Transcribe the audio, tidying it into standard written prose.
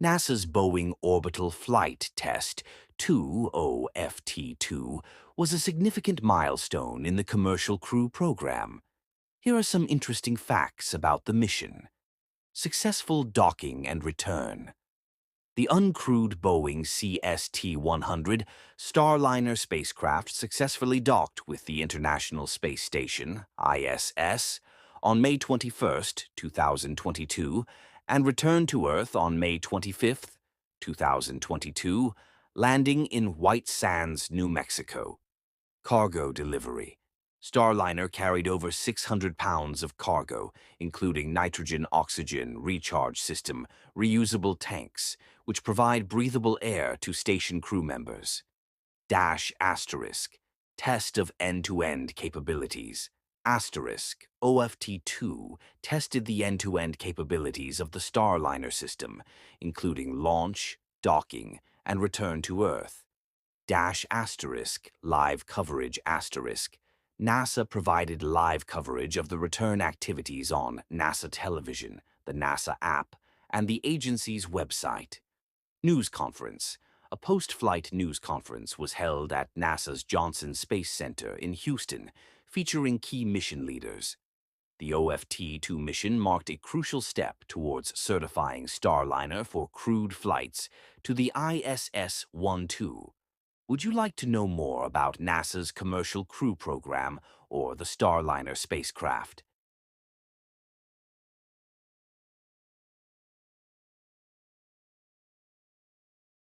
NASA's Boeing Orbital Flight Test-2 (OFT-2) was a significant milestone in the commercial crew program. Here are some interesting facts about the mission. Successful docking and return. The uncrewed Boeing CST-100 Starliner spacecraft successfully docked with the International Space Station (ISS) on May 21, 2022, and returned to Earth on May 25, 2022, landing in White Sands, New Mexico. Cargo delivery. Starliner carried over 600 pounds of cargo, including nitrogen-oxygen recharge system, reusable tanks, which provide breathable air to station crew members. Dash asterisk. Test of end-to-end capabilities. Asterisk. OFT-2 tested the end-to-end capabilities of the Starliner system, including launch, docking, and return to Earth. Dash asterisk, live coverage asterisk. NASA provided live coverage of the return activities on NASA Television, the NASA app, and the agency's website. News conference. A post-flight news conference was held at NASA's Johnson Space Center in Houston, featuring key mission leaders. The OFT-2 mission marked a crucial step towards certifying Starliner for crewed flights to the ISS-12. Would you like to know more about NASA's Commercial Crew Program or the Starliner spacecraft?